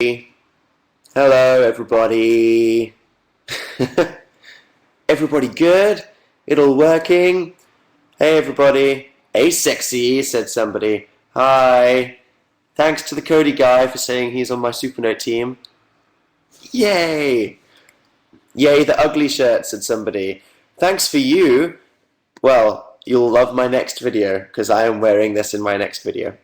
Hello, everybody. Everybody good? It all working? Hey, everybody. Hey, sexy, said somebody. Hi. Thanks to the Cody guy for saying he's on my Supernote team. Yay. Yay, the ugly shirt, said somebody. Thanks for you. Well, you'll love my next video, because I am wearing this in my next video.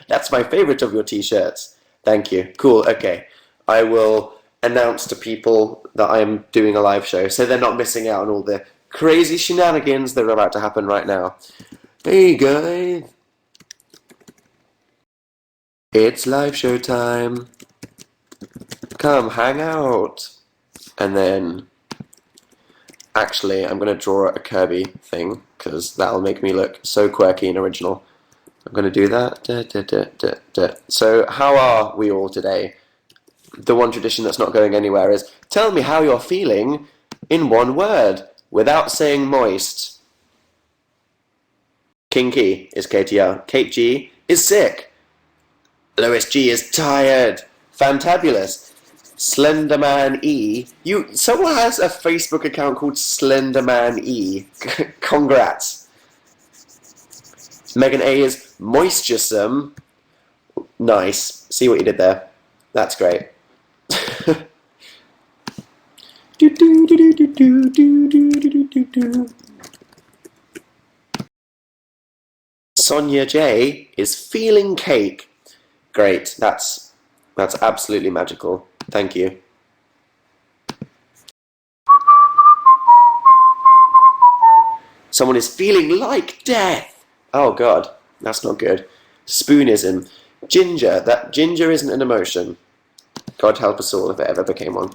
That's my favorite of your t-shirts. Thank you. Cool, okay. I will announce to people that I'm doing a live show, so they're not missing out on all the crazy shenanigans that are about to happen right now. Hey guys! It's live show time. Come hang out. And then, actually, I'm going to draw a Kirby thing, because that'll make me look so quirky and original. I'm going to do that. So, how are we all today? The one tradition that's not going anywhere is, tell me how you're feeling in one word, without saying moist. Kinky is KTR. Kate G is sick. Lois G is tired. Fantabulous. Slenderman E. Someone has a Facebook account called Slenderman E. Congrats. Megan A is moisturesome. Nice. See what you did there. That's great. Sonia J is feeling cake. Great. That's absolutely magical. Thank you. Someone is feeling like death. Oh god, that's not good. Spoonism. Ginger. That ginger isn't an emotion. God help us all if it ever became one.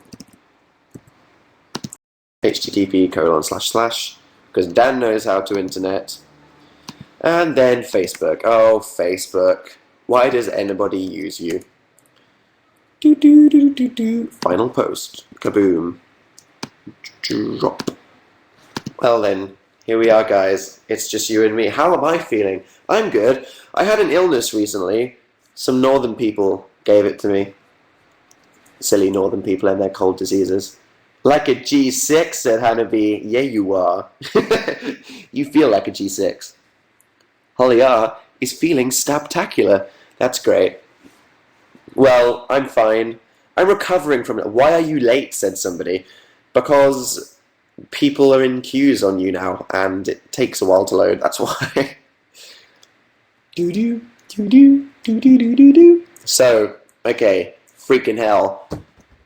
http:// because Dan knows how to internet. And then Facebook. Oh, Facebook. Why does anybody use you? Final post. Kaboom. Drop. Well then, here we are guys. It's just you and me. How am I feeling? I'm good. I had an illness recently. Some northern people gave it to me. Silly northern people and their cold diseases. Like a G6, said Hanabi. Yeah, you are. You feel like a G6. Holly R is feeling stabtacular. That's great. Well, I'm fine. I'm recovering from it. Why are you late, said somebody. Because people are in queues on Younow, and it takes a while to load. That's why. Doo-doo, doo-doo, doo-doo, doo-doo. So, okay. Freaking hell.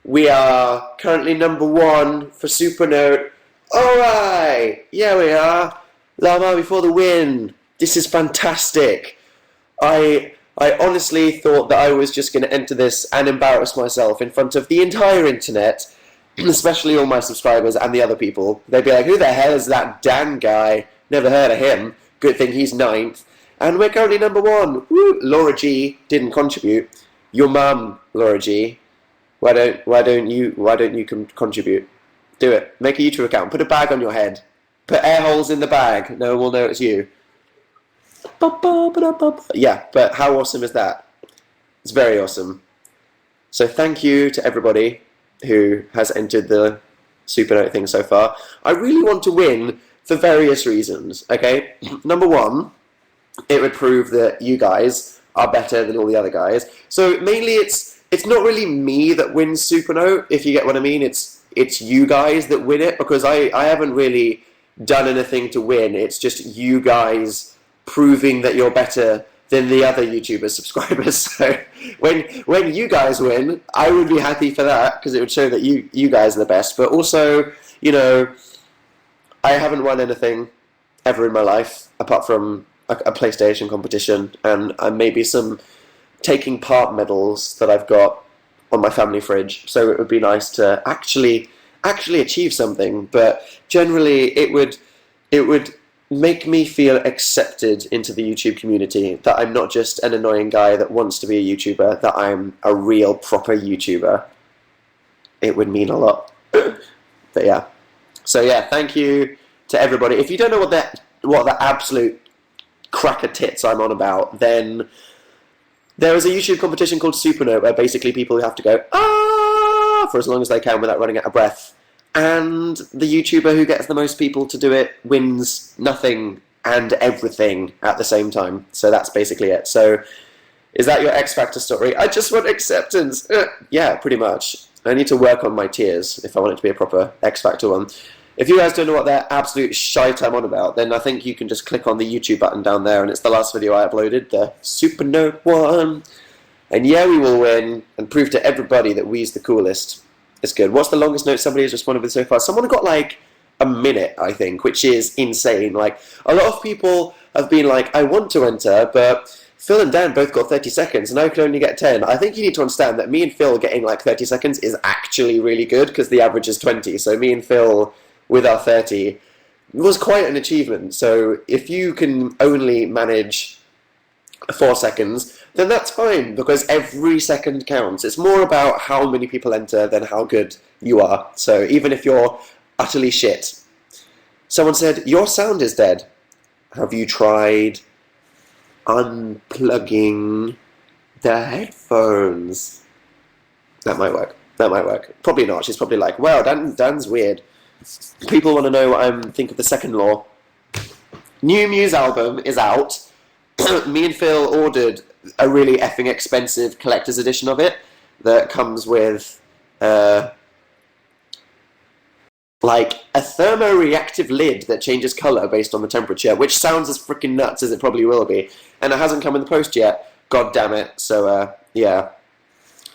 We are currently #1 for Supernote. Alright! Yeah, we are. Llama before the win. This is fantastic. I honestly thought that I was just going to enter this and embarrass myself in front of the entire internet, especially all my subscribers and the other people. They'd be like, who the hell is that Dan guy? Never heard of him. Good thing he's 9th. And we're currently #1. Woo! Laura G didn't contribute. Your mum, Laura G. Why don't you contribute? Do it. Make a YouTube account. Put a bag on your head. Put air holes in the bag. No one will know it's you. Yeah, but how awesome is that? It's very awesome. So thank you to everybody who has entered the Supernote thing so far. I really want to win for various reasons, okay? #1, it would prove that you guys are better than all the other guys. So mainly it's not really me that wins Supernote, if you get what I mean. It's you guys that win it, because I haven't really done anything to win. It's just you guys proving that you're better than the other YouTubers' subscribers. So when you guys win, I would be happy for that, because it would show that you guys are the best. But also, you know, I haven't won anything ever in my life apart from a PlayStation competition and maybe some taking part medals that I've got on my family fridge. So it would be nice to actually achieve something. But generally, it would make me feel accepted into the YouTube community, that I'm not just an annoying guy that wants to be a YouTuber, that I'm a real proper YouTuber. It would mean a lot. But yeah. So yeah, thank you to everybody. If you don't know what the absolute cracker tits I'm on about, then There was a YouTube competition called Supernote where basically people have to go ah for as long as they can without running out of breath. And the YouTuber who gets the most people to do it wins nothing and everything at the same time. So that's basically it. So is that your X Factor story? I just want acceptance. Yeah, pretty much. I need to work on my tears if I want it to be a proper X Factor one. If you guys don't know what that absolute shite I'm on about, then I think you can just click on the YouTube button down there, and it's the last video I uploaded, the Supernote one. And yeah, we will win, and prove to everybody that we's the coolest. It's good. What's the longest note somebody has responded with so far? Someone got like a minute, I think, which is insane. Like, a lot of people have been like, I want to enter, but Phil and Dan both got 30 seconds, and I can only get 10. I think you need to understand that me and Phil getting like 30 seconds is actually really good, because the average is 20. So me and Phil with our 30 was quite an achievement. So if you can only manage 4 seconds, then that's fine, because every second counts. It's more about how many people enter than how good you are. So even if you're utterly shit. Someone said, your sound is dead. Have you tried unplugging the headphones? That might work. That might work. Probably not. She's probably like, wow, Dan's weird. People want to know what I think of the second law. New Muse album is out. Me and Phil ordered a really effing expensive collector's edition of it that comes with like a thermoreactive lid that changes colour based on the temperature, which sounds as freaking nuts as it probably will be. And it hasn't come in the post yet. God damn it. So, yeah.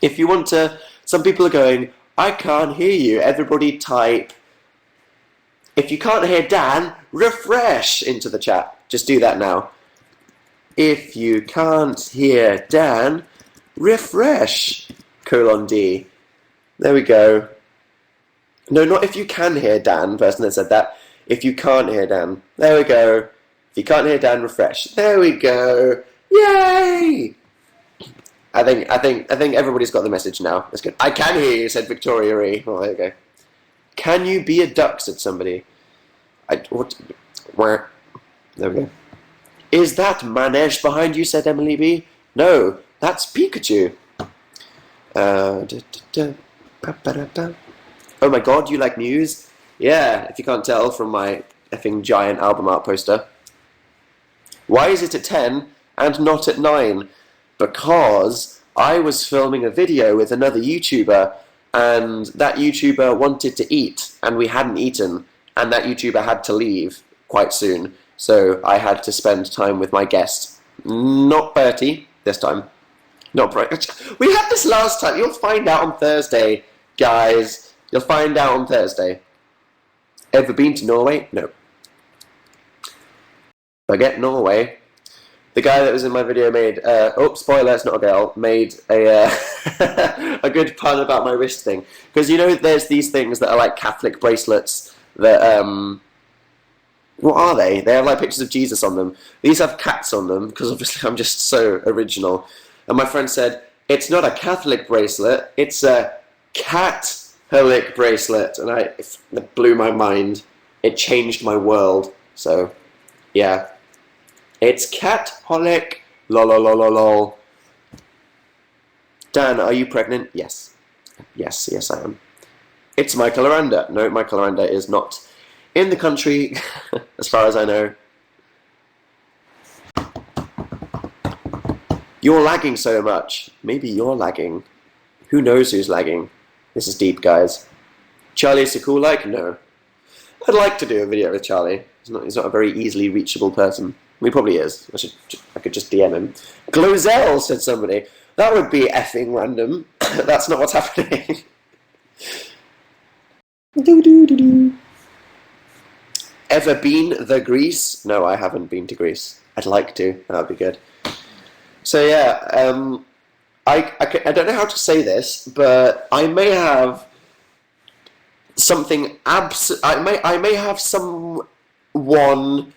If you want to... Some people are going, I can't hear you. Everybody type... If you can't hear Dan, refresh into the chat. Just do that now. If you can't hear Dan, refresh, :D. There we go. No, not if you can hear Dan, person that said that. If you can't hear Dan. There we go. If you can't hear Dan, refresh. There we go. Yay! I think everybody's got the message now. That's good. I can hear you, said Victoria Ree. Oh, there you go. Can you be a duck, said somebody. Where? There we go. Is that Manege behind you, said Emily B. No, that's Pikachu. Oh my god, you like Muse? Yeah, if you can't tell from my effing giant album art poster. Why is it at 10 and not at 9? Because I was filming a video with another YouTuber, and that YouTuber wanted to eat, and we hadn't eaten, and that YouTuber had to leave quite soon. So I had to spend time with my guest. Not Bertie this time. Not Bertie. We had this last time. You'll find out on Thursday, guys. You'll find out on Thursday. Ever been to Norway? No. Forget Norway. The guy that was in my video made, oh, spoiler, it's not a girl, made a a good pun about my wrist thing. Because, you know, there's these things that are like Catholic bracelets that, what are they? They have like pictures of Jesus on them. These have cats on them, because obviously I'm just so original. And my friend said, it's not a Catholic bracelet, it's a Catholic bracelet. And it blew my mind. It changed my world. So, yeah. It's Catholic. Lol, lol, lol, lol, lol. Dan, are you pregnant? Yes. Yes, yes I am. It's Michael Aranda. No, Michael Aranda is not in the country, as far as I know. You're lagging so much. Maybe you're lagging. Who knows who's lagging? This is deep, guys. Charlie is a cool like? No. I'd like to do a video with Charlie. He's not a very easily reachable person. He probably is. I could just DM him. Glozell, said somebody. That would be effing random. That's not what's happening. Do-do-do-do. Ever been the Greece? No, I haven't been to Greece. I'd like to. That would be good. So yeah, I don't know how to say this, but I may have something I may have someone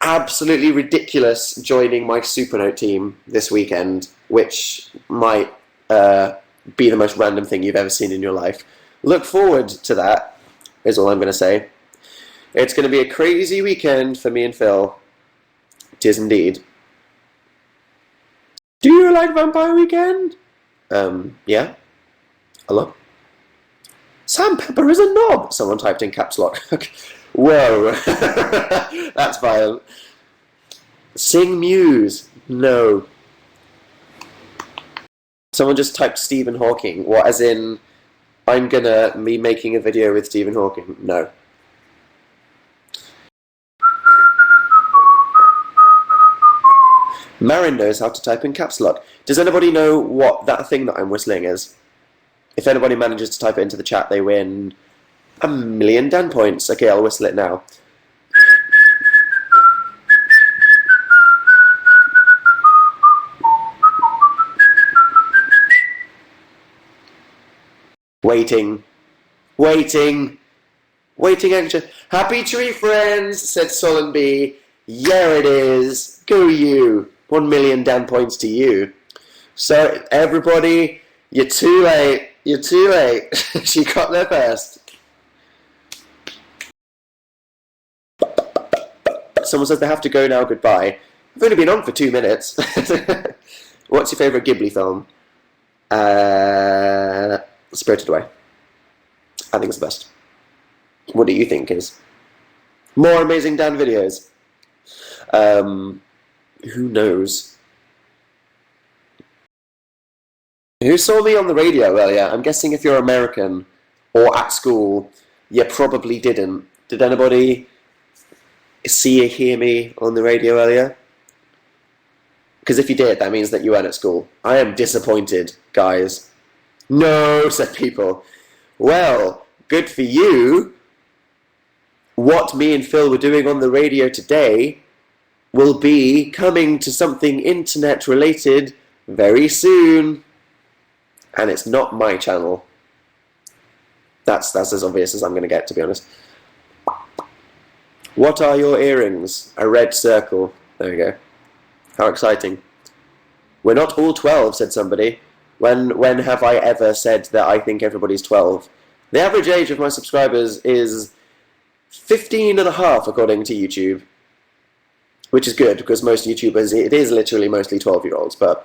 absolutely ridiculous joining my Supernote team this weekend, which might be the most random thing you've ever seen in your life. Look forward to that, is all I'm going to say. It's going to be a crazy weekend for me and Phil. It is indeed. Do you like Vampire Weekend? Yeah. Hello? Sandpaper is a knob! Someone typed in caps lock. Whoa. That's violent. Sing Muse. No. Someone just typed Stephen Hawking. What, as in, I'm gonna be making a video with Stephen Hawking? No. Marin knows how to type in caps lock. Does anybody know what that thing that I'm whistling is? If anybody manages to type it into the chat, they win 1,000,000 Dan points. Okay, I'll whistle it now. Waiting. Waiting. Waiting anxious. Happy tree friends, said Solon B. Yeah, it is. Go you. 1,000,000 Dan points to you. So, everybody, you're too late. You're too late. She got there first. Someone says they have to go now, goodbye. I've only been on for 2 minutes. What's your favourite Ghibli film? Spirited Away. I think it's the best. What do you think is? More amazing Dan videos. Who knows? Who saw me on the radio earlier? I'm guessing if you're American or at school, you probably didn't. Did anybody see or hear me on the radio earlier? Because if you did, that means that you weren't at school. I am disappointed, guys. No, said people. Well, good for you. What me and Phil were doing on the radio today will be coming to something internet related very soon. And it's not my channel. That's as obvious as I'm going to get, to be honest. What are your earrings? A red circle. There we go. How exciting. We're not all 12, said somebody. When have I ever said that I think everybody's 12? The average age of my subscribers is 15 and a half, according to YouTube. Which is good, because most YouTubers, it is literally mostly 12-year-olds, but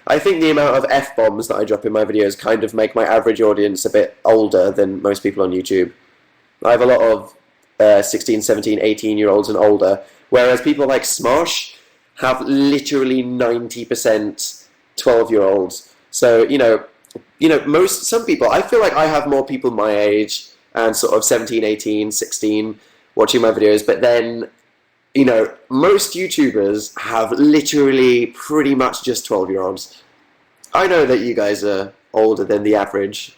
I think the amount of F-bombs that I drop in my videos kind of make my average audience a bit older than most people on YouTube. I have a lot of 16, 17, 18-year-olds and older, whereas people like Smosh have literally 90% 12-year-olds. So, some people, I feel like I have more people my age and sort of 17, 18, 16 watching my videos, but then, most YouTubers have literally pretty much just 12-year-olds. I know that you guys are older than the average,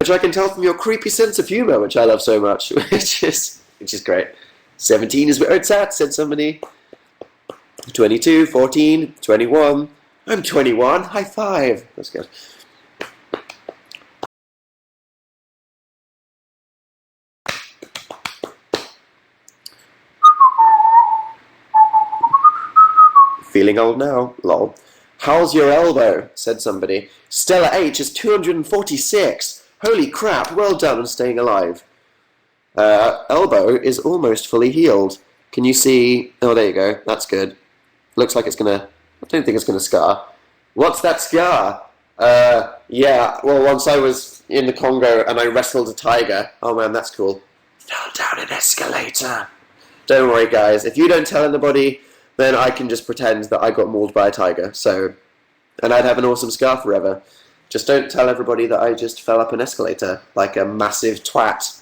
which I can tell from your creepy sense of humor, which I love so much, which is great. 17 is where it's at, said somebody. 22, 14, 21. I'm 21. High five. That's good. Feeling old now. Lol. How's your elbow? Said somebody. Stella H is 246. Holy crap. Well done on staying alive. Elbow is almost fully healed. Can you see? Oh, there you go. That's good. Looks like it's gonna... I don't think it's gonna scar. What's that scar? Yeah, well, once I was in the Congo and I wrestled a tiger. Oh man, that's cool. Fell down an escalator. Don't worry, guys. If you don't tell anybody, then I can just pretend that I got mauled by a tiger. So, and I'd have an awesome scar forever. Just don't tell everybody that I just fell up an escalator like a massive twat.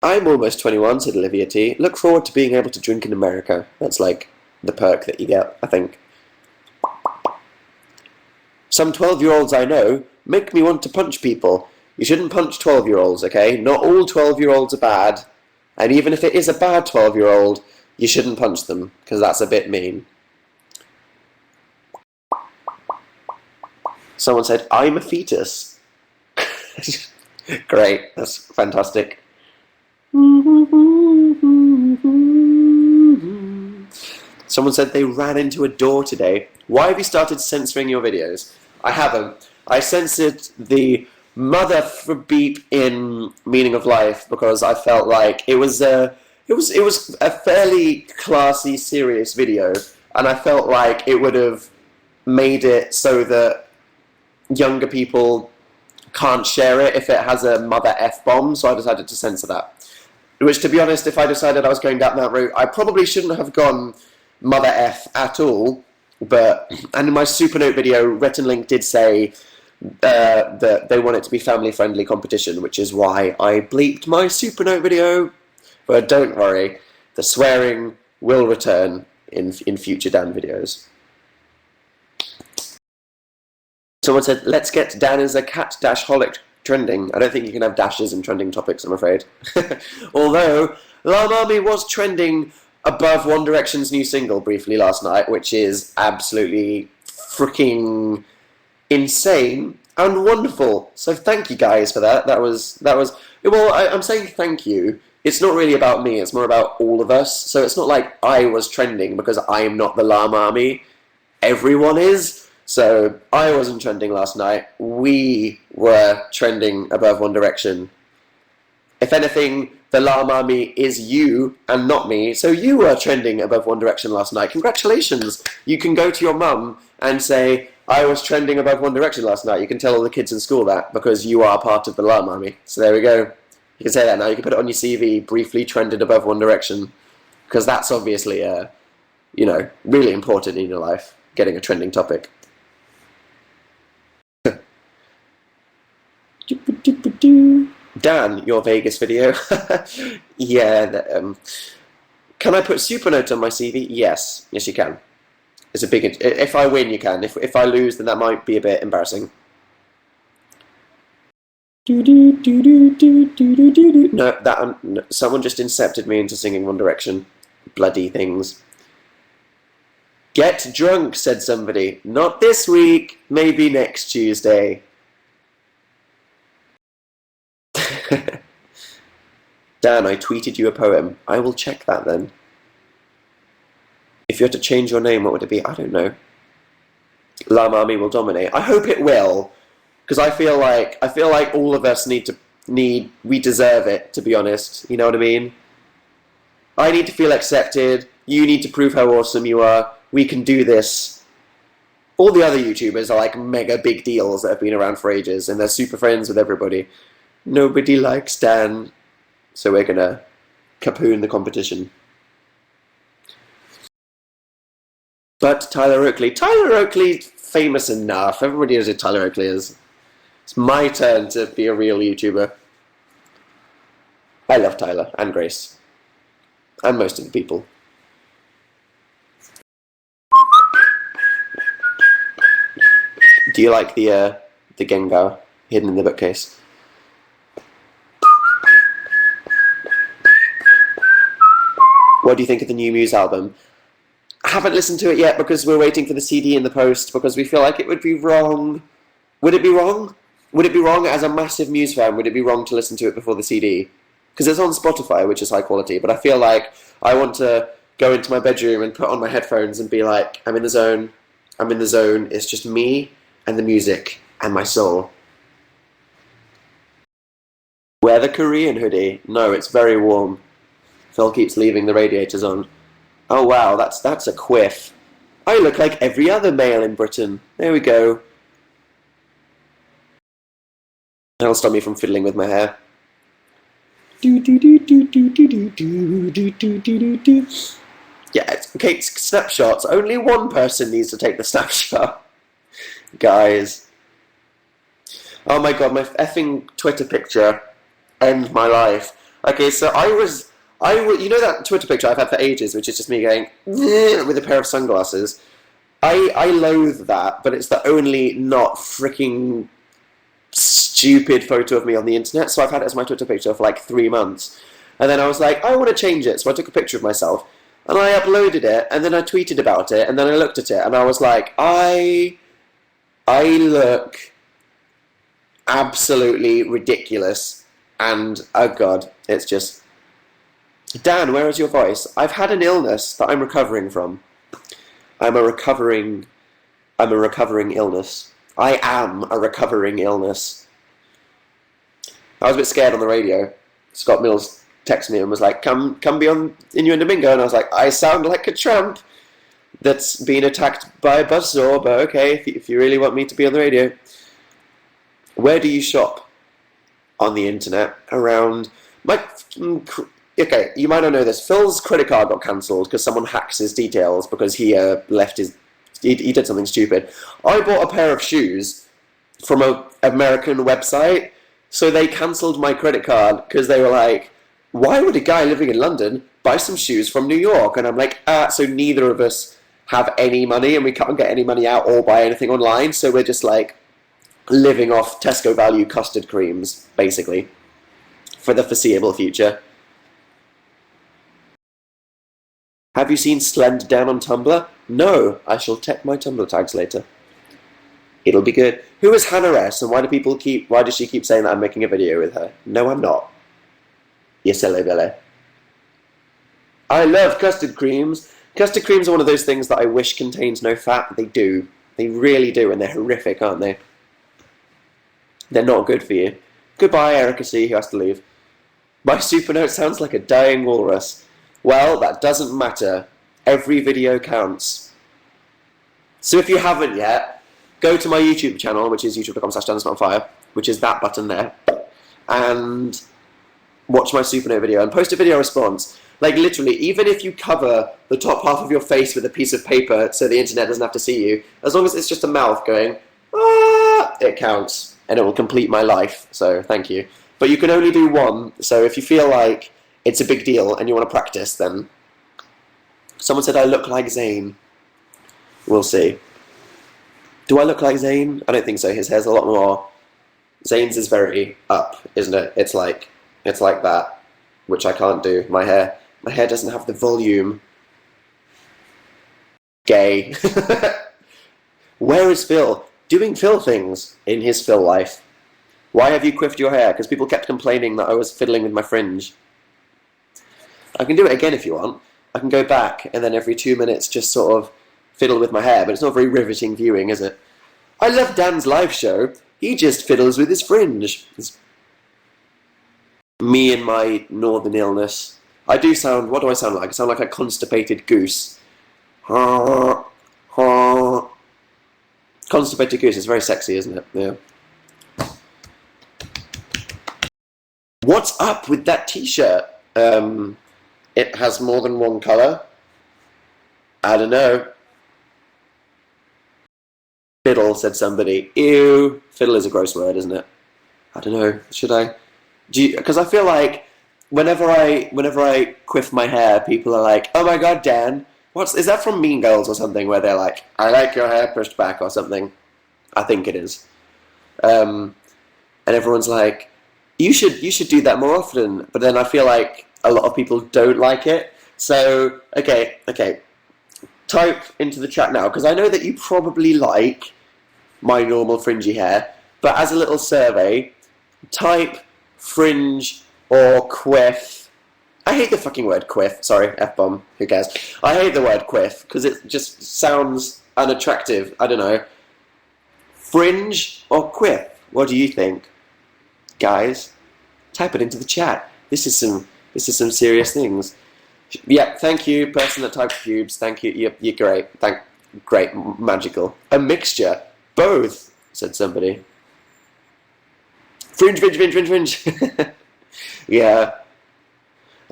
I'm almost 21, said Olivia T. Look forward to being able to drink in America. That's like the perk that you get, I think. Some 12-year-olds I know make me want to punch people. You shouldn't punch 12-year-olds, okay? Not all 12-year-olds are bad. And even if it is a bad 12-year-old, you shouldn't punch them, because that's a bit mean. Someone said, I'm a fetus. Great, that's fantastic. Someone said they ran into a door today. Why have you started censoring your videos? I haven't. I censored the mother for beep in Meaning of Life, because I felt like it was a fairly classy, serious video, and I felt like it would have made it so that younger people can't share it if it has a mother F-bomb, so I decided to censor that. Which, to be honest, if I decided I was going down that route, I probably shouldn't have gone mother F at all. And in my Supernote video, Rhett and Link did say that they want it to be family-friendly competition, which is why I bleeped my Supernote video. But don't worry, the swearing will return in future Dan videos. Someone said, let's get Dan as a cat-holic trending. I don't think you can have dashes in trending topics, I'm afraid. Although, llamarmy was trending above One Direction's new single briefly last night, which is absolutely freaking insane and wonderful. So thank you guys for that. That was well, I'm saying thank you. It's not really about me, it's more about all of us. So it's not like I was trending because I am not the llamarmy. Everyone is. So I wasn't trending last night. We were trending above One Direction. If anything, the llamarmy is you and not me. So you were trending above One Direction last night. Congratulations. You can go to your mum and say, I was trending above One Direction last night. You can tell all the kids in school that because you are part of the llamarmy. So there we go. You can say that now. You can put it on your CV, briefly trended above One Direction. Because that's obviously, really important in your life, getting a trending topic. Dan, your Vegas video. Yeah. Can I put Supernote on my CV? Yes. Yes, you can. It's a big... If I win, you can. If I lose, then that might be a bit embarrassing. No, someone just incepted me into singing One Direction. Bloody things. Get drunk, said somebody. Not this week. Maybe next Tuesday. Dan, I tweeted you a poem. I will check that then. If you had to change your name, what would it be? I don't know. llamarmy will dominate. I hope it will, because I feel like all of us we deserve it, to be honest. You know what I mean? I need to feel accepted. You need to prove how awesome you are. We can do this. All the other YouTubers are like mega big deals that have been around for ages, and they're super friends with everybody. Nobody likes Dan, so we're gonna kapoon the competition. But Tyler Oakley, famous enough. Everybody knows who Tyler Oakley is. It's my turn to be a real YouTuber. I love Tyler and Grace, and most of the people. Do you like the Gengar hidden in the bookcase? What do you think of the new Muse album? I haven't listened to it yet because we're waiting for the CD in the post because we feel like it would be wrong. Would it be wrong? Would it be wrong as a massive Muse fan? Would it be wrong to listen to it before the CD? Because it's on Spotify, which is high quality, but I feel like I want to go into my bedroom and put on my headphones and be like, I'm in the zone. I'm in the zone. It's just me and the music and my soul. Wear the Korean hoodie. No, it's very warm. Phil keeps leaving the radiators on. Oh wow, that's a quiff. I look like every other male in Britain. There we go. That'll stop me from fiddling with my hair. Yeah, okay, snapshots. Only one person needs to take the snapshot. Guys. Oh my god, my effing Twitter picture ends my life. Okay, so you know that Twitter picture I've had for ages, which is just me going with a pair of sunglasses. I loathe that, but it's the only not freaking stupid photo of me on the internet, so I've had it as my Twitter picture for like 3 months. And then I was like, I want to change it, so I took a picture of myself, and I uploaded it, and then I tweeted about it, and then I looked at it, and I was like, I look absolutely ridiculous, and oh god, it's just... Dan, where is your voice? I've had an illness that I'm recovering from. I'm a recovering illness. I am a recovering illness. I was a bit scared on the radio. Scott Mills texted me and was like, come be on Innuendo Bingo. And I was like, I sound like a tramp that's been attacked by a buzzsaw, but okay, if you really want me to be on the radio. Where do you shop on the internet around... Okay, you might not know this. Phil's credit card got cancelled because someone hacks his details because he left his... He did something stupid. I bought a pair of shoes from an American website, so they cancelled my credit card because they were like, why would a guy living in London buy some shoes from New York? And I'm like, so neither of us have any money and we can't get any money out or buy anything online, so we're just like living off Tesco value custard creams, basically, for the foreseeable future. Have you seen Slender Dan on Tumblr? No, I shall check my Tumblr tags later. It'll be good. Who is Hannah S. and why does she keep saying that I'm making a video with her? No, I'm not. You silly Billy. I love custard creams. Custard creams are one of those things that I wish contains no fat, but they do. They really do, and they're horrific, aren't they? They're not good for you. Goodbye, Erica C., who has to leave. My super note sounds like a dying walrus. Well, that doesn't matter. Every video counts. So if you haven't yet, go to my YouTube channel, which is youtube.com/Danisnotonfire, which is that button there, and watch my super note video and post a video response. Like, literally, even if you cover the top half of your face with a piece of paper so the internet doesn't have to see you, as long as it's just a mouth going, ah, it counts, and it will complete my life, so thank you. But you can only do one, so if you feel like it's a big deal and you want to practice, then... Someone said I look like Zayn. We'll see. Do I look like Zayn? I don't think so. His hair's a lot more... Zayn's is very up, isn't it? It's like that, which I can't do. My hair doesn't have the volume. Gay. Where is Phil? Doing Phil things in his Phil life. Why have you quiffed your hair? Because people kept complaining that I was fiddling with my fringe. I can do it again if you want. I can go back and then every 2 minutes just sort of fiddle with my hair, but it's not very riveting viewing, is it? I love Dan's live show. He just fiddles with his fringe. It's me and my northern illness. I do sound... What do I sound like? I sound like a constipated goose. Constipated goose is very sexy, isn't it? Yeah. What's up with that t-shirt? It has more than one colour. I don't know. Fiddle, said somebody. Ew. Fiddle is a gross word, isn't it? I don't know. Should I? Because I feel like whenever I quiff my hair, people are like, "Oh my god, Dan, is that from Mean Girls or something?" Where they're like, "I like your hair pushed back" or something. I think it is. And everyone's like, "You should do that more often." But then I feel like a lot of people don't like it. So okay. Type into the chat now, because I know that you probably like my normal fringy hair. But as a little survey, type fringe or quiff. I hate the fucking word quiff. Sorry, F-bomb. Who cares? I hate the word quiff because it just sounds unattractive. I don't know. Fringe or quiff? What do you think? Guys, type it into the chat. This is some serious things. Yeah, thank you, person that typed cubes. Thank you. You're great. Great, magical. A mixture. Both, said somebody. Fringe. Yeah.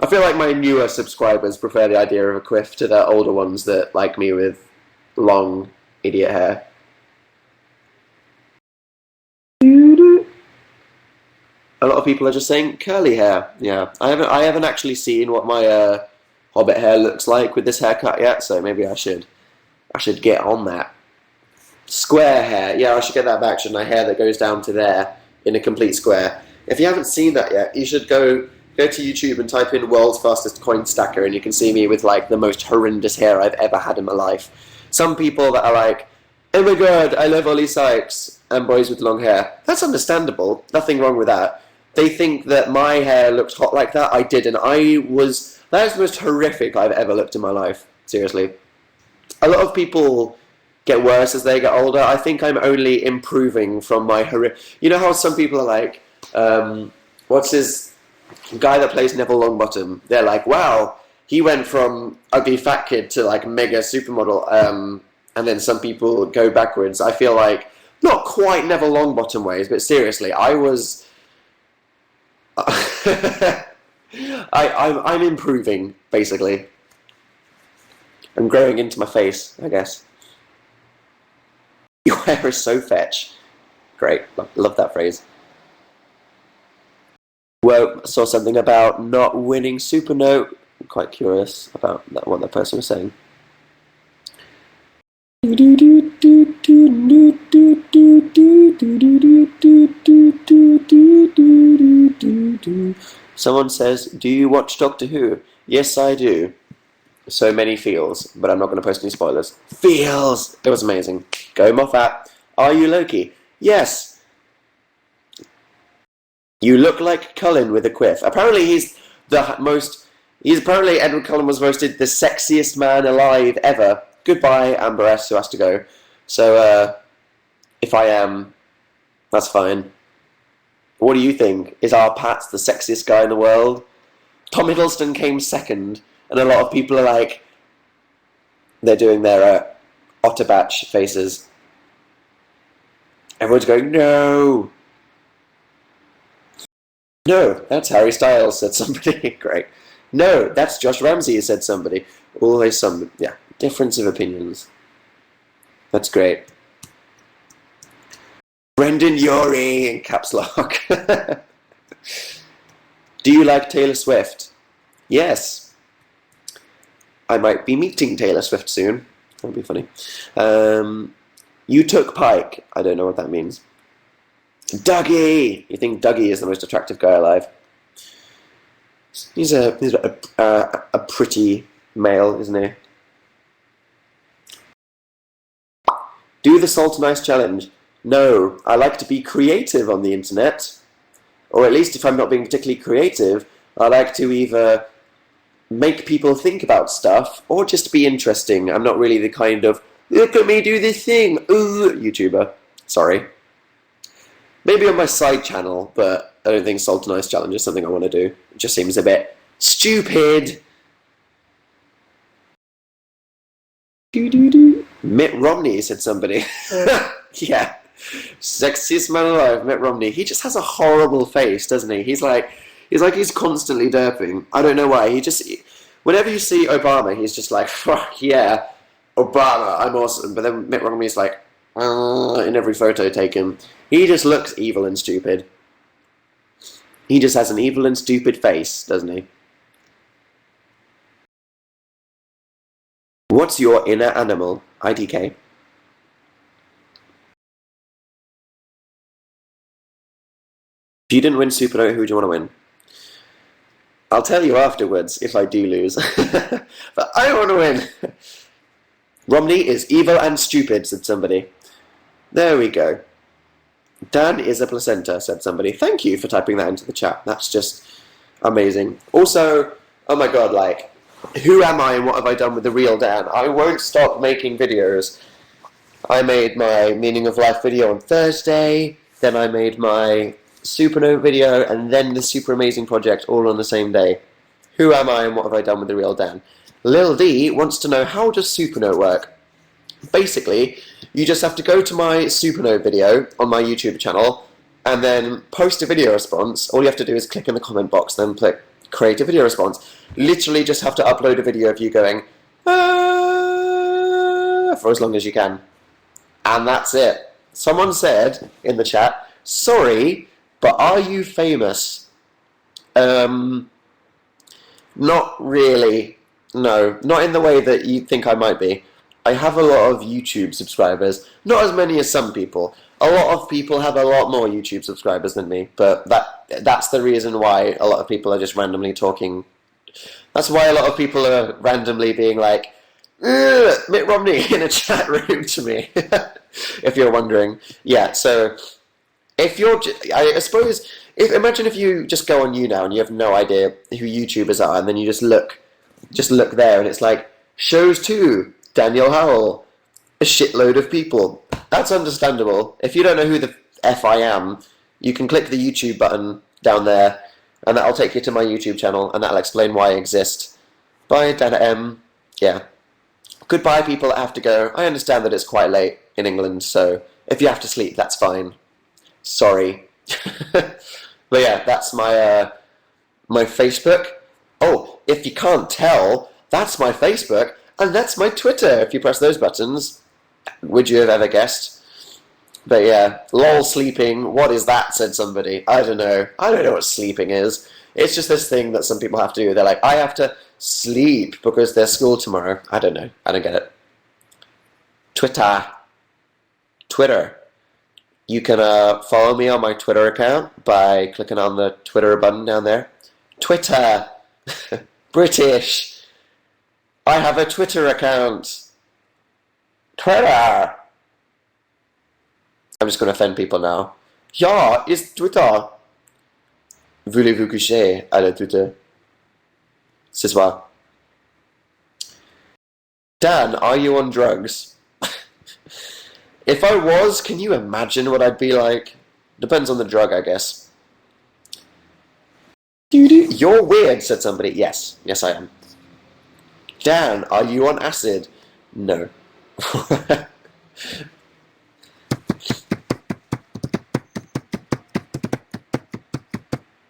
I feel like my newer subscribers prefer the idea of a quiff to the older ones that like me with long, idiot hair. A lot of people are just saying curly hair. Yeah, I haven't actually seen what my hobbit hair looks like with this haircut yet, so maybe I should get on that. Square hair. Yeah, I should get that back, shouldn't I? Hair that goes down to there in a complete square. If you haven't seen that yet, you should go to YouTube and type in "world's fastest coin stacker" and you can see me with like the most horrendous hair I've ever had in my life. Some people that are like, "Oh my god, I love Ollie Sykes and boys with long hair." That's understandable. Nothing wrong with that. They think that my hair looked hot like that. I didn't. That is the most horrific I've ever looked in my life. Seriously. A lot of people get worse as they get older. I think I'm only improving from my horrific... You know how some people are like, what's his guy that plays Neville Longbottom? They're like, wow, he went from ugly fat kid to like mega supermodel. And then some people go backwards. I feel like not quite Neville Longbottom ways, but seriously, I was. I'm improving, basically. I'm growing into my face, I guess. Your hair is so fetch. Great, love that phrase. Well, saw something about not winning Supernote. I'm quite curious about what that person was saying. Someone says, do you watch Doctor Who? Yes, I do. So many feels, but I'm not going to post any spoilers. Feels! It was amazing. Go Moffat. Are you Loki? Yes. You look like Cullen with a quiff. Apparently he's apparently Edward Cullen was voted the sexiest man alive ever. Goodbye, Amber S, who has to go. So, if I am, that's fine. What do you think? Is our Pat the sexiest guy in the world? Tom Hiddleston came second, and a lot of people are like, they're doing their Otterbatch faces. Everyone's going, no! No, that's Harry Styles, said somebody. Great. No, that's Josh Ramsey, said somebody. Always some, yeah, difference of opinions. That's great. Brendan Urie in caps lock. Do you like Taylor Swift? Yes. I might be meeting Taylor Swift soon. That would be funny. You took Pike. I don't know what that means. Dougie! You think Dougie is the most attractive guy alive? He's a pretty male, isn't he? Do the Salt and Ice challenge. No, I like to be creative on the internet. Or at least if I'm not being particularly creative, I like to either make people think about stuff or just be interesting. I'm not really the kind of, look at me do this thing, YouTuber. Sorry. Maybe on my side channel, but I don't think Salt and Ice challenge is something I want to do. It just seems a bit stupid. Mitt Romney, said somebody. Yeah. Sexiest man alive, Mitt Romney. He just has a horrible face, doesn't he? He's like he's constantly derping. I don't know why. Whenever you see Obama, he's just like, fuck yeah, Obama, I'm awesome. But then Mitt Romney's like, in every photo taken. He just looks evil and stupid. He just has an evil and stupid face, doesn't he? What's your inner animal? IDK. If you didn't win Supernote, who do you want to win? I'll tell you afterwards if I do lose. But I want to win. Romney is evil and stupid, said somebody. There we go. Dan is a placenta, said somebody. Thank you for typing that into the chat. That's just amazing. Also, oh my god, like, who am I and what have I done with the real Dan? I won't stop making videos. I made my Meaning of Life video on Thursday, then I made my Supernote video, and then the Super Amazing Project all on the same day. Who am I and what have I done with the real Dan? Lil D wants to know, how does Supernote work? Basically, you just have to go to my Supernote video on my YouTube channel and then post a video response. All you have to do is click in the comment box, then click create a video response. Literally just have to upload a video of you going, for as long as you can. And that's it. Someone said in the chat, sorry, but are you famous? Not really. No, not in the way that you think I might be. I have a lot of YouTube subscribers. Not as many as some people. A lot of people have a lot more YouTube subscribers than me, but that's the reason why a lot of people are just randomly talking. That's why a lot of people are randomly being like, Mitt Romney in a chat room to me, if you're wondering. Yeah, so if you're, I suppose, imagine if you just go on Younow and you have no idea who YouTubers are, and then you just look there, and it's like, shows 2, Daniel Howell, a shitload of people. That's understandable. If you don't know who the F I am, you can click the YouTube button, down there, and that'll take you to my YouTube channel, and that'll explain why I exist. Bye, Dana M. Yeah. Goodbye, people that have to go. I understand that it's quite late in England, so if you have to sleep, that's fine. Sorry. But yeah, that's my my Facebook. Oh, if you can't tell, that's my Facebook, and that's my Twitter. If you press those buttons, would you have ever guessed? But yeah, lol sleeping, what is that, said somebody. I don't know. I don't know what sleeping is. It's just this thing that some people have to do. They're like, I have to sleep because there's school tomorrow. I don't know. I don't get it. Twitter. You can follow me on my Twitter account by clicking on the Twitter button down there. Twitter. British. I have a Twitter account. Twitter. I'm just going to offend people now. Ja, ist Twitter. Voulez-vous coucher à la Twitter? Ce soir. Dan, are you on drugs? If I was, can you imagine what I'd be like? Depends on the drug, I guess. You're weird, said somebody. Yes. Yes, I am. Dan, are you on acid? No.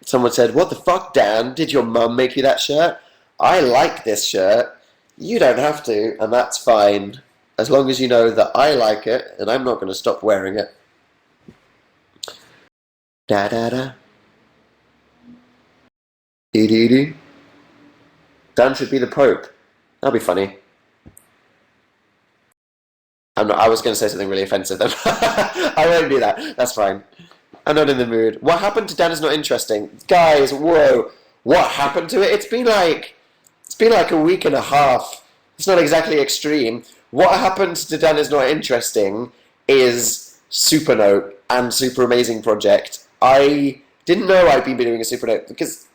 Someone said, what the fuck, Dan? Did your mum make you that shirt? I like this shirt. You don't have to, and that's fine. As long as you know that I like it, and I'm not going to stop wearing it. Da-da-da. Dee-dee-dee. Dan should be the Pope. That'll be funny. I was going to say something really offensive then. I won't do that. That's fine. I'm not in the mood. What happened to Dan is not interesting. Guys, whoa. What happened to it? It's been like a week and a half. It's not exactly extreme. What happened to Dan is not interesting is Supernote and Super Amazing Project. I didn't know I'd be doing a Supernote because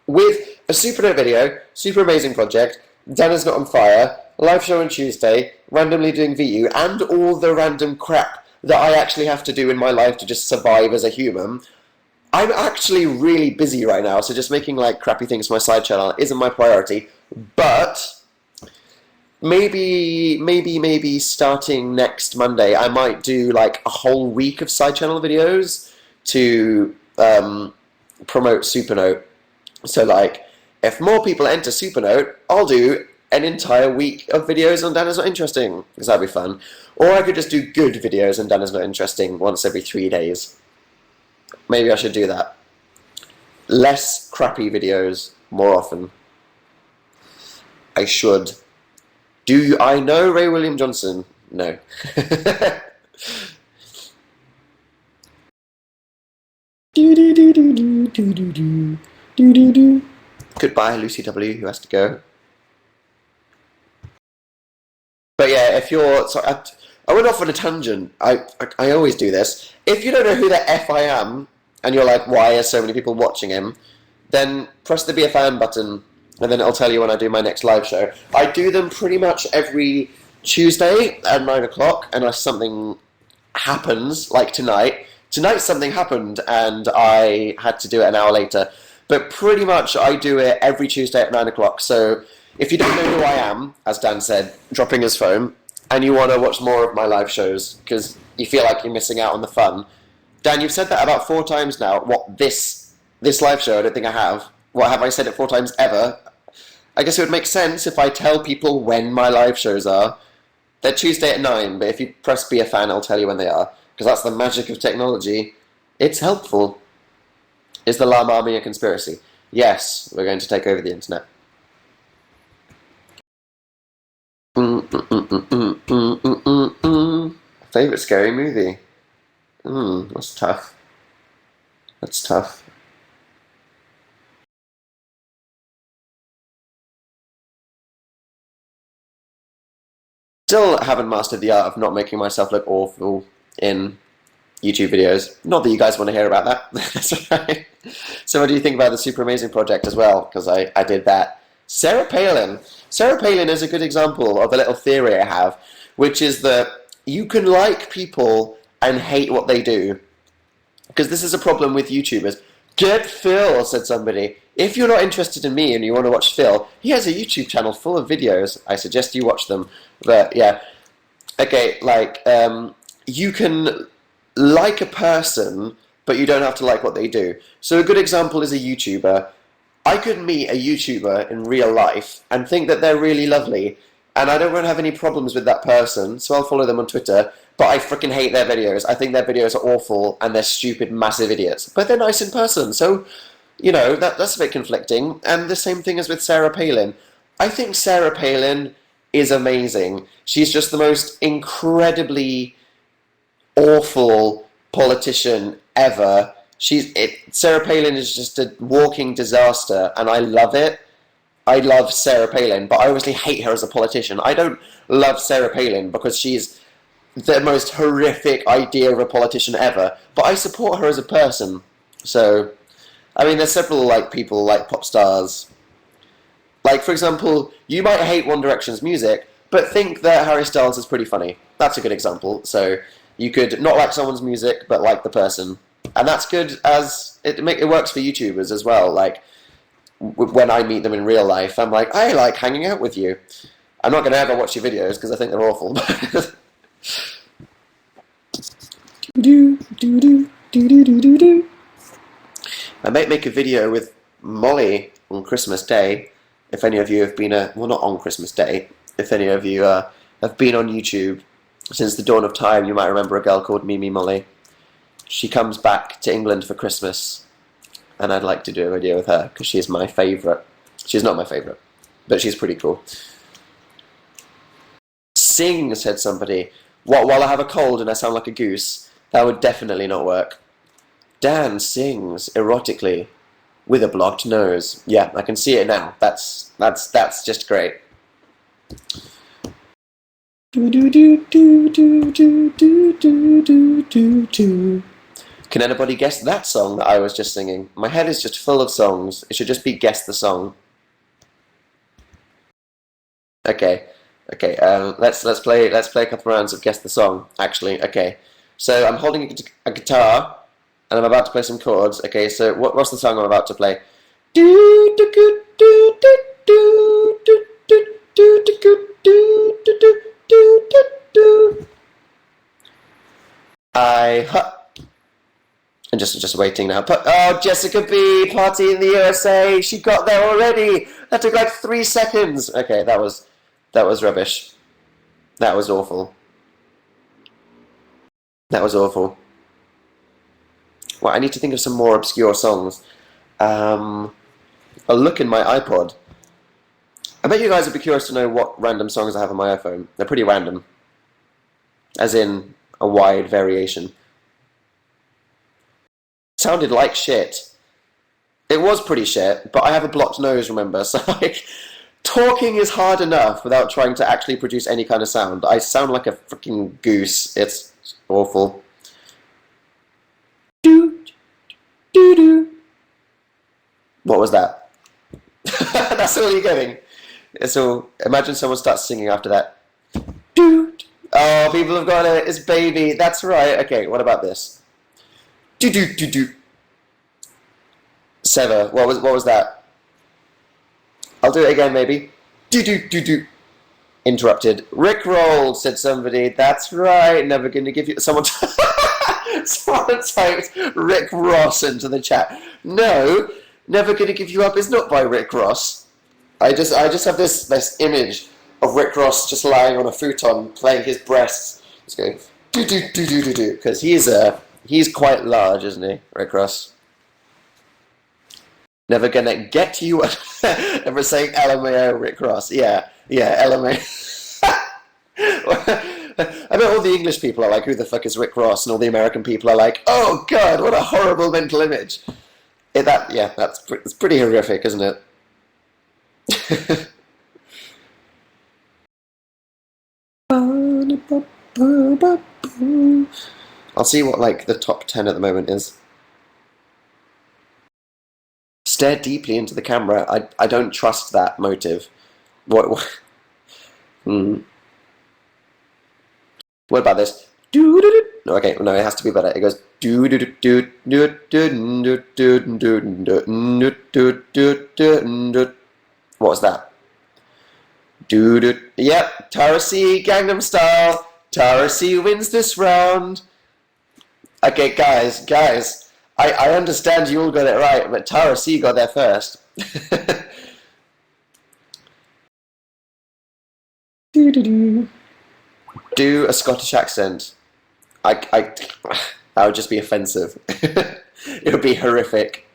with a Supernote video, Super Amazing Project, Danisnotonfire, live show on Tuesday, randomly doing VU, and all the random crap that I actually have to do in my life to just survive as a human, I'm actually really busy right now, so just making like crappy things for my side channel isn't my priority. But maybe starting next Monday, I might do like a whole week of side channel videos to promote Supernote. So like, if more people enter Supernote, I'll do an entire week of videos on Dan is not interesting, because that'd be fun. Or I could just do good videos on Dan is not interesting once every 3 days. Maybe I should do that. Less crappy videos more often. I should. Do I know Ray William Johnson? No. Goodbye, Lucy W, who has to go. But yeah, if you're... Sorry, I went off on a tangent. I always do this. If you don't know who the F I am, and you're like, why are so many people watching him, then press the Be a Fan button, and then it'll tell you when I do my next live show. I do them pretty much every Tuesday at 9 o'clock, unless something happens, like tonight. Tonight something happened, and I had to do it an hour later. But pretty much I do it every Tuesday at 9 o'clock, so if you don't know who I am, as Dan said, dropping his phone, and you want to watch more of my live shows, because you feel like you're missing out on the fun. Dan, you've said that about 4 times now. What, this live show? I don't think I have. What, have I said it 4 times ever? I guess it would make sense if I tell people when my live shows are. They're Tuesday at 9, but if you press Be a Fan, I'll tell you when they are, because that's the magic of technology. It's helpful. Is the llamarmy a conspiracy? Yes, we're going to take over the internet. Favorite scary movie? That's tough. That's tough. Still haven't mastered the art of not making myself look awful in YouTube videos. Not that you guys want to hear about that. That's right. So what do you think about the Super Amazing Project as well? Because I did that. Sarah Palin. Sarah Palin is a good example of a little theory I have, which is that you can like people and hate what they do. Because this is a problem with YouTubers. Get Phil, said somebody. If you're not interested in me and you want to watch Phil, he has a YouTube channel full of videos. I suggest you watch them. But yeah, okay, like you can like a person, but you don't have to like what they do. So a good example is a YouTuber. I could meet a YouTuber in real life and think that they're really lovely, and I don't want to have any problems with that person, so I'll follow them on Twitter, but I freaking hate their videos. I think their videos are awful, and they're stupid, massive idiots. But they're nice in person, so, you know, that's a bit conflicting. And the same thing as with Sarah Palin. I think Sarah Palin is amazing. She's just the most incredibly awful politician ever. Sarah Palin is just a walking disaster, and I love it. I love Sarah Palin, but I obviously hate her as a politician. I don't love Sarah Palin because she's the most horrific idea of a politician ever, but I support her as a person. So, I mean, there's several like people, like pop stars. Like, for example, you might hate One Direction's music, but think that Harry Styles is pretty funny. That's a good example. So, you could not like someone's music, but like the person. And that's good as it works for YouTubers as well. Like, when I meet them in real life, I'm like, I like hanging out with you. I'm not going to ever watch your videos because I think they're awful. I might make a video with Molly on Christmas Day. If any of you have been well, not on Christmas Day. If any of you have been on YouTube since the dawn of time, you might remember a girl called Mimi Molly. She comes back to England for Christmas, and I'd like to do a video with her because she's my favourite. She's not my favourite, but she's pretty cool. Sing, said somebody. What, while I have a cold and I sound like a goose? That would definitely not work. Dan sings erotically with a blocked nose. Yeah, I can see it now. That's just great. Can anybody guess that song that I was just singing? My head is just full of songs. It should just be guess the song. Okay. Let's play a couple rounds of guess the song. Actually, okay. So I'm holding a guitar and I'm about to play some chords. Okay. So what's the song I'm about to play? And just waiting now. Oh, Jessica B, Party in the USA. She got there already. That took like 3 seconds. Okay, that was rubbish. That was awful. That was awful. Well, I need to think of some more obscure songs. I'll look in my iPod. I bet you guys would be curious to know what random songs I have on my iPhone. They're pretty random. As in a wide variation. Sounded like shit. It was pretty shit, but I have a blocked nose, remember? So, like, talking is hard enough without trying to actually produce any kind of sound. I sound like a freaking goose. It's awful. What was that? That's all you're getting. So, imagine someone starts singing after that. Oh, people have got it. It's Baby. That's right. Okay, what about this? Sever. What was that? I'll do it again, maybe. Interrupted. Rickrolled, said somebody. That's right. Never going to give you. Someone typed Rick Ross into the chat. No, Never Going to Give You Up is not by Rick Ross. I just have this image of Rick Ross just lying on a futon playing his breasts. Just going because he's quite large, isn't he, Rick Ross? Never Gonna Get You Up. Ever saying LMAO, Rick Ross? Yeah, LMAO. I bet all the English people are like, who the fuck is Rick Ross? And all the American people are like, oh god, what a horrible mental image. It's pretty horrific, isn't it? I'll see what like the top 10 at the moment is. Stare deeply into the camera. I don't trust that motive. What about this? No, okay, no, it has to be better. It goes what was that? Yep, Tara C, Gangnam Style. Tara C wins this round. Okay, guys, I understand you all got it right, but Tara C got there first. Do a Scottish accent. That would just be offensive. It would be horrific.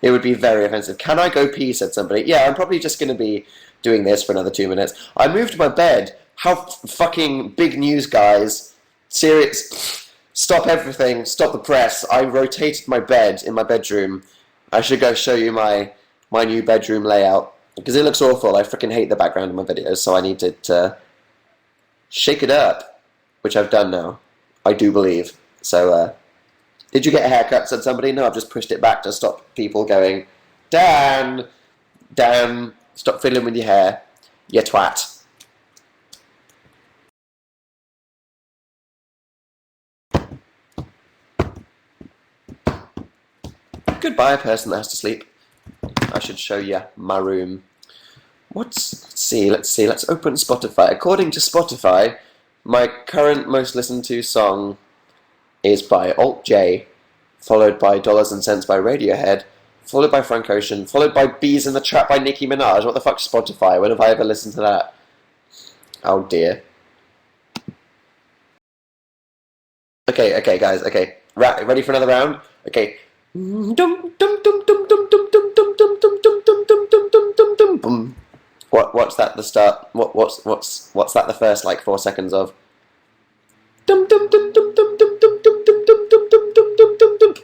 It would be very offensive. Can I go pee, said somebody. Yeah, I'm probably just going to be doing this for another 2 minutes. I moved my bed. How fucking big news, guys. Serious. Stop everything. Stop the press. I rotated my bed in my bedroom. I should go show you my new bedroom layout. Because it looks awful. I freaking hate the background of my videos, so I need to shake it up. Which I've done now. I do believe. So, did you get a haircut, said somebody? No, I've just pushed it back to stop people going, Dan, stop fiddling with your hair, you twat. Goodbye, person that has to sleep. I should show you my room. Let's see, let's open Spotify. According to Spotify, my current most listened to song is by Alt J, followed by Dollars and Cents by Radiohead, followed by Frank Ocean, followed by Bees in the Trap by Nicki Minaj. What the fuck's Spotify? When have I ever listened to that? Oh dear. Okay, guys, okay. Ready for another round? Okay. What's that the start? What's that the first like 4 seconds of?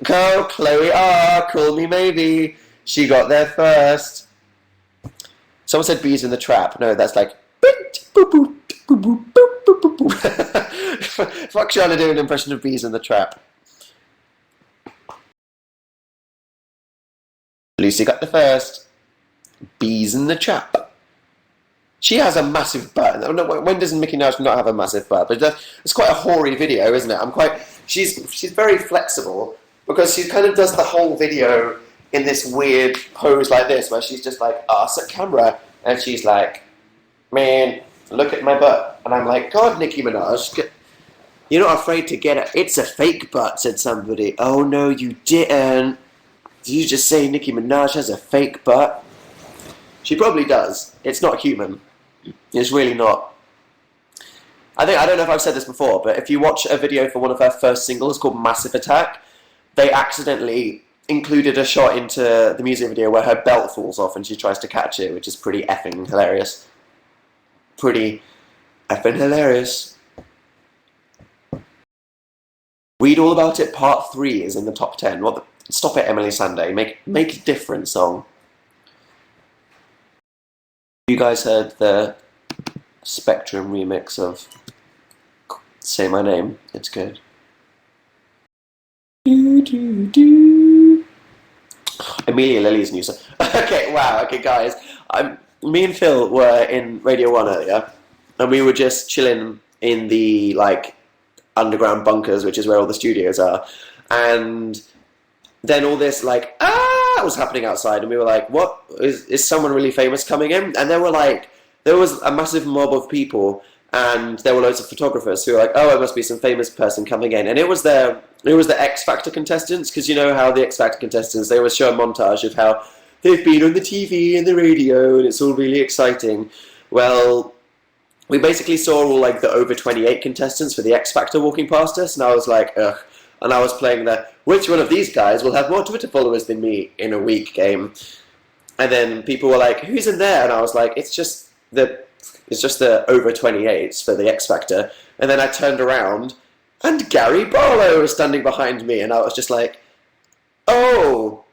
Go, Chloe R, call me maybe. She got there first. Someone said Bees in the Trap. No, that's like fuck, trying to do an impression of Bees in the Trap. Lucy got the first. Bees in the Trap. She has a massive butt. When does Nicki Minaj not have a massive butt? But it's quite a hoary video, isn't it? She's very flexible because she kind of does the whole video in this weird pose like this, where she's just like ass at camera, and she's like, "Man, look at my butt," and I'm like, "God, Nicki Minaj, you're not afraid to get it? It's a fake butt," said somebody. Oh no, you didn't. Did you just say Nicki Minaj has a fake butt? She probably does. It's not human. It's really not. I don't know if I've said this before, but if you watch a video for one of her first singles called Massive Attack, they accidentally included a shot into the music video where her belt falls off and she tries to catch it, which is pretty effing hilarious. Pretty effing hilarious. Read All About It Part 3 is in the top 10. Stop it, Emily Sandé. Make a different song. You guys heard the Spectrum remix of Say My Name? It's good. Amelia Lilly's new song. Okay, wow. Okay, guys. Me and Phil were in Radio 1 earlier, and we were just chilling in the underground bunkers, which is where all the studios are. And then all this was happening outside, and we were like, "What is someone really famous coming in?" And there was a massive mob of people, and there were loads of photographers who were like, "Oh, it must be some famous person coming in." And it was the X Factor contestants, because you know how the X Factor contestants, they always show a montage of how they've been on the TV and the radio, and it's all really exciting. Well, we basically saw all the over 28 contestants for the X Factor walking past us, and I was like, ugh. And I was playing the which one of these guys will have more Twitter followers than me in a week game. And then people were like, who's in there? And I was like, it's just the over 28s for the X Factor. And then I turned around and Gary Barlow was standing behind me, and I was just like, oh,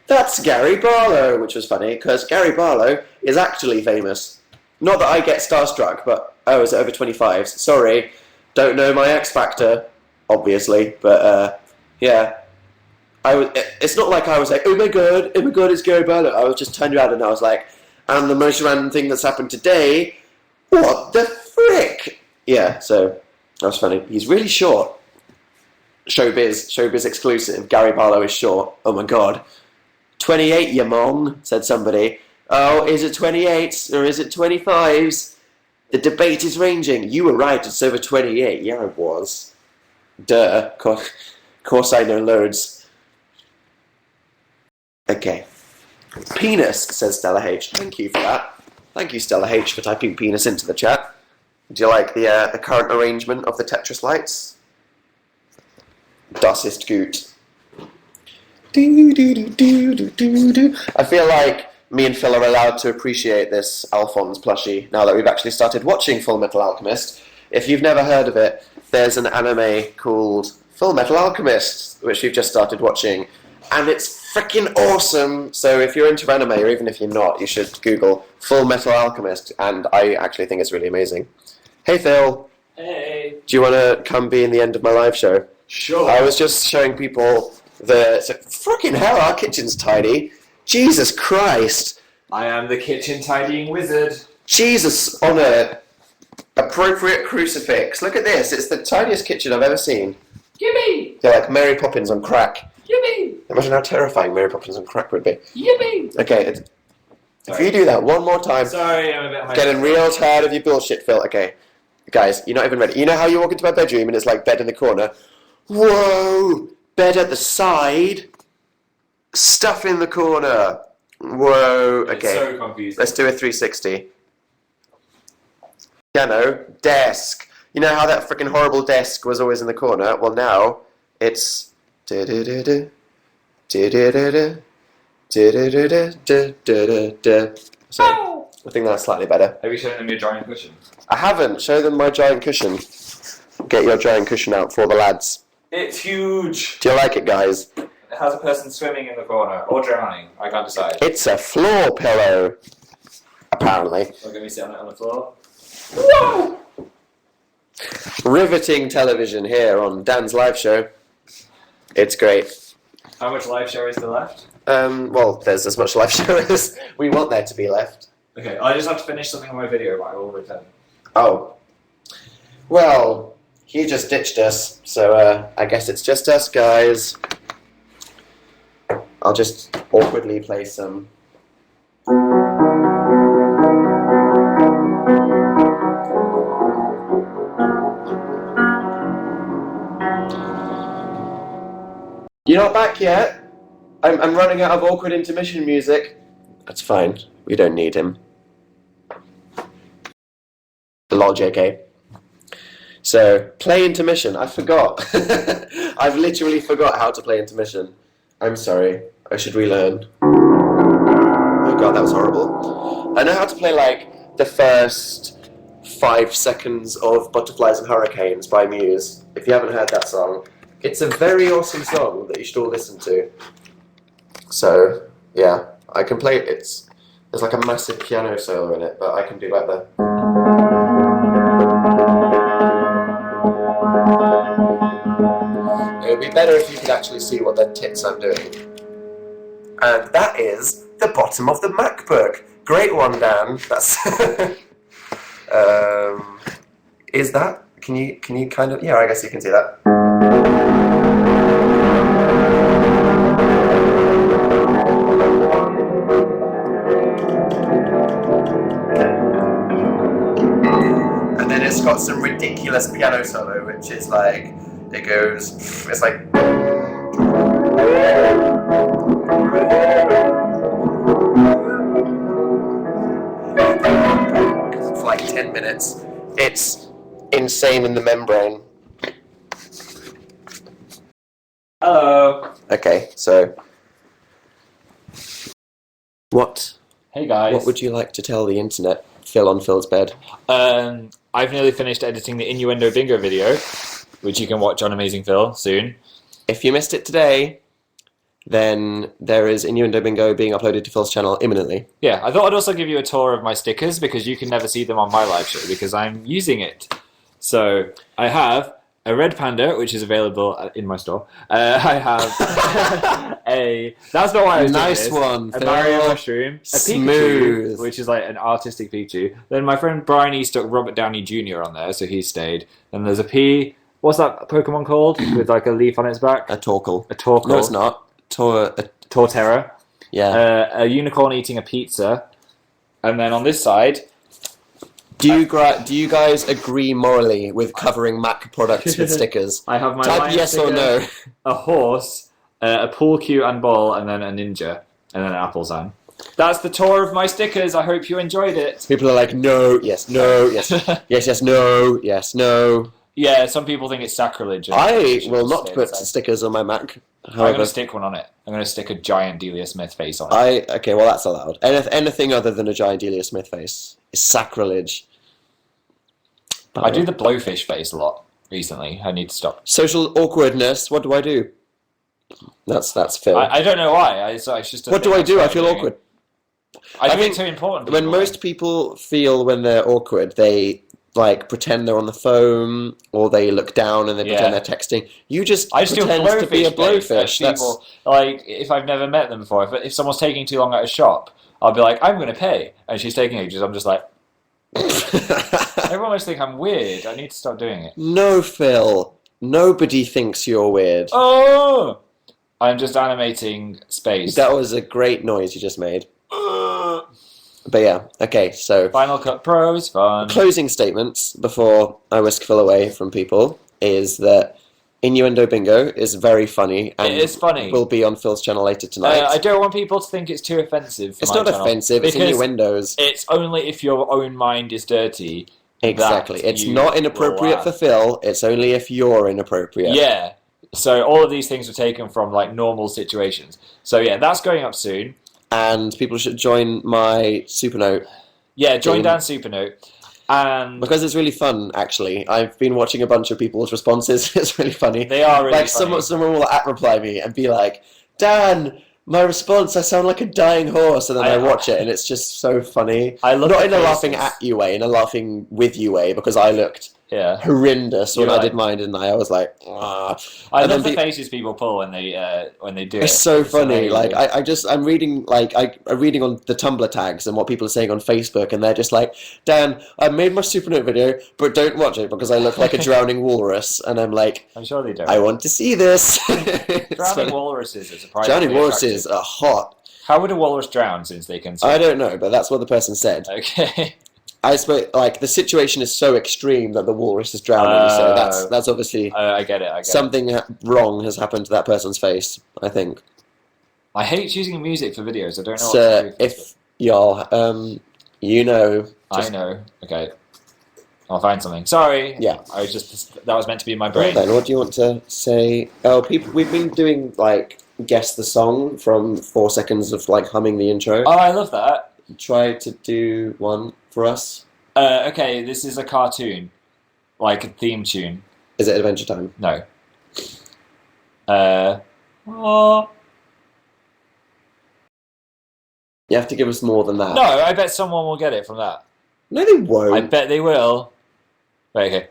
that's Gary Barlow, which was funny because Gary Barlow is actually famous. Not that I get starstruck, but is it over 25s? Sorry, don't know my X Factor. Obviously, but yeah, it's not like I was like, oh my god, it's Gary Barlow. I was just turned around and I was like, and the most random thing that's happened today, what the frick? Yeah, so That's funny. He's really short. Showbiz exclusive. Gary Barlow is short. Oh my god. 28, you mong, said somebody. Oh, is it 28s or is it 25s? The debate is ranging. You were right, it's over 28. Yeah, I was. Duh. Course I know loads. Okay. Penis, says Stella H. Thank you for that. Thank you, Stella H, for typing penis into the chat. Do you like the current arrangement of the Tetris lights? Das ist gut. I feel like me and Phil are allowed to appreciate this Alphonse plushie now that we've actually started watching Full Metal Alchemist. If you've never heard of it, there's an anime called Full Metal Alchemist, which we've just started watching, and it's freaking awesome. So if you're into anime, or even if you're not, you should Google Full Metal Alchemist, and I actually think it's really amazing. Hey Phil. Hey. Do you want to come be in the end of my live show? Sure. I was just showing people freaking hell, our kitchen's tidy. Jesus Christ. I am the kitchen tidying wizard. Jesus on a appropriate crucifix. Look at this. It's the tiniest kitchen I've ever seen. Yippee! They're like Mary Poppins on crack. Yippee! Imagine how terrifying Mary Poppins on crack would be. Yippee! Okay, if you do that one more time, sorry, I'm a bit high. getting real tired of your bullshit, Phil. Okay, guys, you're not even ready. You know how you walk into my bedroom and it's like bed in the corner? Whoa! Bed at the side. Stuff in the corner. Whoa. Okay. It's so confusing. Let's do a 360. Piano. Desk. You know how that freaking horrible desk was always in the corner? Well, now it's. So, I think that's slightly better. Have you shown them your giant cushion? I haven't. Show them my giant cushion. Get your giant cushion out for the lads. It's huge. Do you like it, guys? It has a person swimming in the corner or drowning. I can't decide. It's a floor pillow. Apparently. Look at me sitting on the floor. Whoa! Riveting television here on Dan's live show. It's great. How much live show is there left? Well, there's as much live show as we want there to be left. Okay, I just have to finish something on my video, but I will return. Oh. Well, he just ditched us, so I guess it's just us, guys. I'll just awkwardly play some. You're not back yet? I'm running out of awkward intermission music. That's fine. We don't need him. Logic, eh? So, play intermission. I forgot. I've literally forgot how to play intermission. I'm sorry. I should relearn. Oh god, that was horrible. I know how to play, like, the first 5 seconds of Butterflies and Hurricanes by Muse. If you haven't heard that song, it's a very awesome song that you should all listen to. So, yeah, I can play it. There's like a massive piano solo in it, but I can do like the... It would be better if you could actually see what the tits I'm doing. And that is the bottom of the MacBook. Great one, Dan. That's... is that? Can you kind of... Yeah, I guess you can see that. And then it's got some ridiculous piano solo, which is like... It goes... It's like... For like 10 minutes. It's insane in the membrane. Hello. Okay, so... What Hey guys. What would you like to tell the internet, Phil on Phil's bed? I've nearly finished editing the Innuendo Bingo video, which you can watch on Amazing Phil soon. If you missed it today, then there is Innuendo Bingo being uploaded to Phil's channel imminently. Yeah, I thought I'd also give you a tour of my stickers because you can never see them on my live show because I'm using it. So I have a red panda, which is available in my store. I have that's not why I was doing Nice this. one, A Phil. Mario mushroom, a Smooth. Pikachu, which is like an artistic Pikachu. Then my friend Bryony stuck Robert Downey Jr. on there, so he stayed. Then there's a P. What's that Pokemon called with like a leaf on its back? A Torkoal. A Torkoal. No, it's not. Torterra. Yeah. A unicorn eating a pizza. And then on this side, Do you guys agree morally with covering Mac products with stickers? I have my Type lion yes sticker, or no. a horse, a pool cue and ball, and then a ninja, and then an apple sign. That's the tour of my stickers. I hope you enjoyed it. People are like, no, yes, no, yes, yes, yes, no, yes, no. Yeah, some people think it's sacrilege. I will not put stickers on my Mac. I'm going to stick one on it. I'm going to stick a giant Delia Smith face on it. Okay, well that's allowed. Anything other than a giant Delia Smith face is sacrilege. I do the blowfish face a lot recently. I need to stop. Social awkwardness. What do I do? That's Phil. I don't know why. It's just what do I do? I feel awkward. I think it's too important. When most people feel when they're awkward, they like pretend they're on the phone, or they look down and they pretend they're texting. You just pretend to be a blowfish. People, like, if I've never met them before, if someone's taking too long at a shop, I'll be like, I'm going to pay, and she's taking ages. I'm just like, everyone must think I'm weird. I need to stop doing it. No, Phil. Nobody thinks you're weird. Oh, I'm just animating space. That was a great noise you just made. But yeah, okay, so Final Cut Pro is fun. Closing statements before I whisk Phil away from people is that Innuendo Bingo is very funny and it is funny. Will be on Phil's channel later tonight. I don't want people to think it's too offensive. It's not offensive, it's innuendos. It's only if your own mind is dirty. Exactly. It's not inappropriate for Phil, it's only if you're inappropriate. Yeah. So all of these things were taken from like normal situations. So yeah, that's going up soon. And people should join my Supernote. Yeah, join Dan's Supernote. And because it's really fun, actually. I've been watching a bunch of people's responses. It's really funny. They are really funny. Like someone will reply me and be like, Dan, my response, I sound like a dying horse, and then I watch it and it's just so funny. Not in a laughing at you way, in a laughing with you way, because I looked horrendous when I did mine, didn't I? I was like, ah. I love the faces people pull when they do it. It's so funny. Like I'm reading I'm reading on the Tumblr tags and what people are saying on Facebook, and they're just like, Dan, I made my Supernote video, but don't watch it because I look like a drowning walrus. And I'm like, I'm sure they don't. I want to see this. Drowning walruses are surprisingly drowning walruses are hot. How would a walrus drown since they can swim? I don't know, but that's what the person said. Okay. I suppose, like, the situation is so extreme that the walrus is drowning, so that's obviously I get it. Something wrong has happened to that person's face, I think. I hate choosing music for videos. I don't know so what to do. If y'all, you know... I know. Okay. I'll find something. Sorry. Yeah. That was meant to be in my brain. Well, then, what do you want to say? Oh, we've been doing, like, guess the song from 4 seconds of, like, humming the intro. Oh, I love that. Try to do one for us. Okay, this is a cartoon. Like a theme tune. Is it Adventure Time? No. You have to give us more than that. No, I bet someone will get it from that. No, they won't. I bet they will. Right, okay.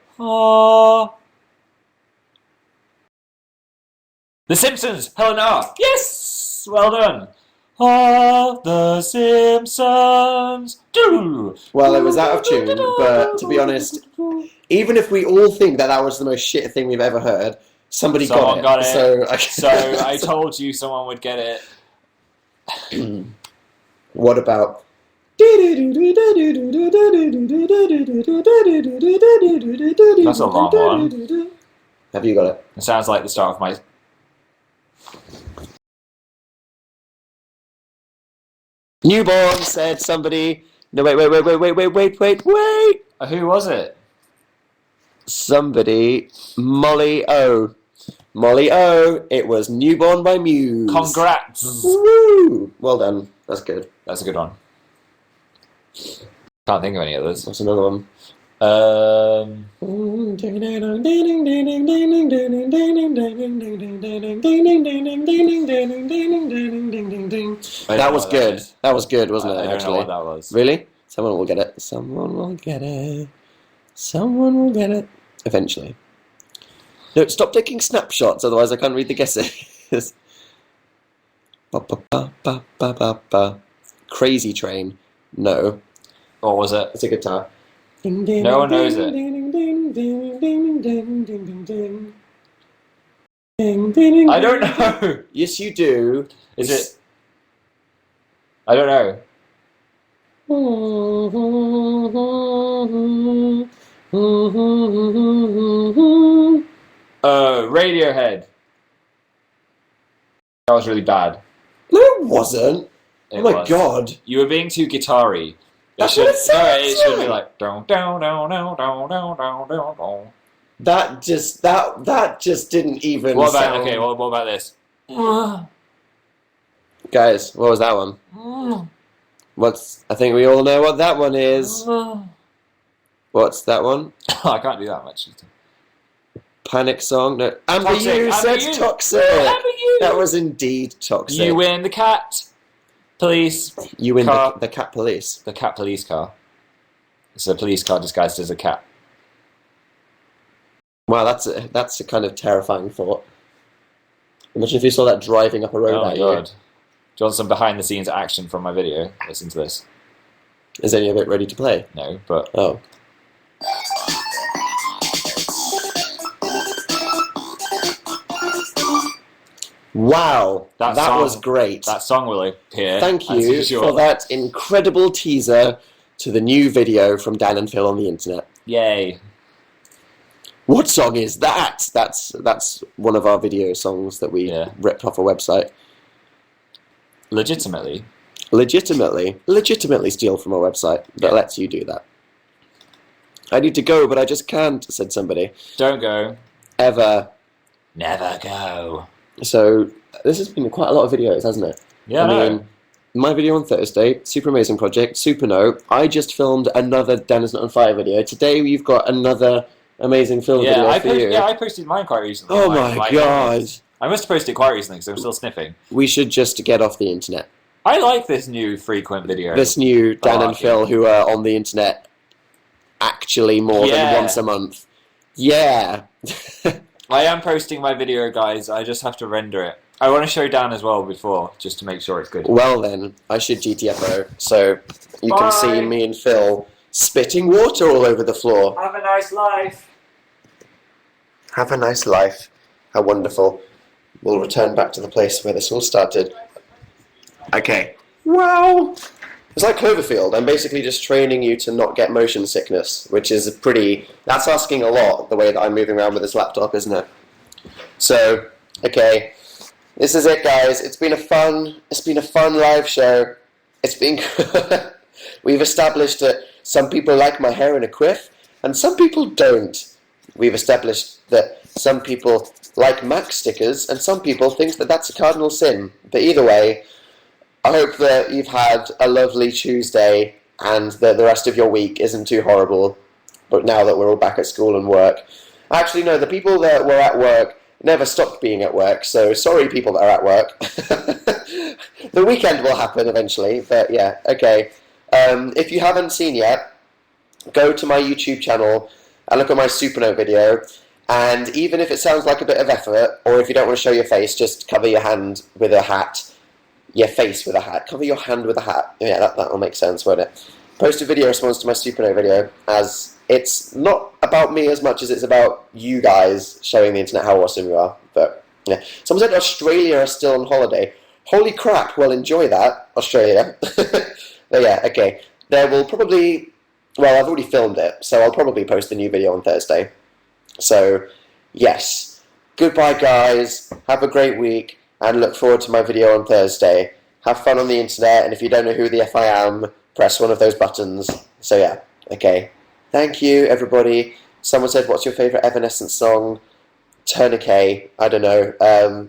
The Simpsons! Helen R. Yes! Well done. The Simpsons. Well, it was out of tune, but to be honest, even if we all think that was the most shit thing we've ever heard, someone got it. So I told you someone would get it. What about... That's a long one. Have you got it? It sounds like the start of my... Newborn, said somebody. No, wait. Who was it? Somebody. Molly O. Molly O. It was Newborn by Muse. Congrats. Woo! Well done. That's good. That's a good one. Can't think of any others. What's another one? That was good. That was good, wasn't it? I don't know what that was. Really? Someone will get it. Someone will get it. Someone will get it. Eventually. No, stop taking snapshots, otherwise I can't read the guesses. Ba, ba, ba, ba, ba, ba, ba. Crazy Train. No. What was it? It's a guitar. No one knows it. I don't know. Yes, you do. Is it? I don't know. Radiohead. That was really bad. No, it wasn't. It Oh my was. god. You were being too guitar-y. That's what it sounds it should be like. like down down down down down down down down. That just didn't even What about sound... okay? What about this? Guys, what was that one? I think we all know what that one is. What's that one? I can't do that much. Panic Song? No. Amber Toxic, You Amber said You. Toxic. Amber You. That was indeed Toxic. You win the cat police. You win car. the cat police. The cat police car. It's a police car disguised as a cat. Wow, that's a kind of terrifying thought. Imagine if you saw that driving up a road Oh my at god. Do you want some behind the scenes action from my video? Listen to this. you. Is any of it ready to play? No, but Oh. Wow, that song- was great. that song will appear. Thank as you usual. for that incredible teaser to the new video from Dan and Phil on the internet. Yay. What song is that? That's one of our video songs that we ripped off a website. Legitimately. Legitimately steal from a website that lets you do that. I need to go, but I just can't, said somebody. Don't go. Ever. Never go. So, this has been quite a lot of videos, hasn't it? Yeah, I mean, my video on Thursday, super amazing project, super no. I just filmed another Danisnotonfire video. Today we've got another amazing film video for you. I posted mine quite recently. Oh my god. I must have posted it quite recently because I'm still sniffing. We should just get off the internet. I like this new frequent video. This new Dan and Phil who are on the internet actually more than once a month. Yeah. I am posting my video, guys. I just have to render it. I want to show Dan as well before, just to make sure it's good. Well then, I should GTFO, so you can see me and Phil spitting water all over the floor. Have a nice life. Have a nice life. How wonderful. We'll return back to the place where this all started. Okay. Wow! It's like Cloverfield. I'm basically just training you to not get motion sickness, which is that's asking a lot, the way that I'm moving around with this laptop, isn't it? So, okay. This is it, guys. It's been a fun live show. It's been We've established that some people like my hair in a quiff, and some people don't. We've established that some people like Mac stickers, and some people think that that's a cardinal sin. But either way, I hope that you've had a lovely Tuesday and that the rest of your week isn't too horrible. But now that we're all back at school and work. Actually, no, the people that were at work never stopped being at work, so sorry people that are at work. The weekend will happen eventually, but yeah, okay. If you haven't seen yet, go to my YouTube channel and look at my Supernote video. And even if it sounds like a bit of effort, or if you don't want to show your face, just cover your hand with a hat. Your face with a hat. Cover your hand with a hat. Yeah, that'll make sense, won't it? Post a video response to my Supernote video, as it's not about me as much as it's about you guys showing the internet how awesome you are. But yeah, someone said Australia are still on holiday. Holy crap! Well, enjoy that, Australia. But yeah, okay. There will probably, well, I've already filmed it, so I'll probably post a new video on Thursday. So yes, goodbye, guys. Have a great week. And look forward to my video on Thursday. Have fun on the internet, and if you don't know who the F I am, press one of those buttons. So yeah, okay. Thank you, everybody. Someone said, what's your favourite Evanescence song? Tourniquet. I don't know.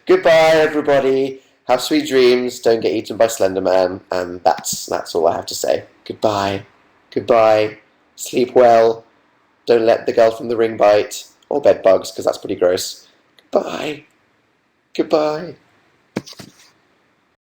Goodbye, everybody. Have sweet dreams. Don't get eaten by Slender Man. And that's all I have to say. Goodbye. Goodbye. Sleep well. Don't let the girl from the ring bite. Or bed bugs, because that's pretty gross. Bye. Goodbye.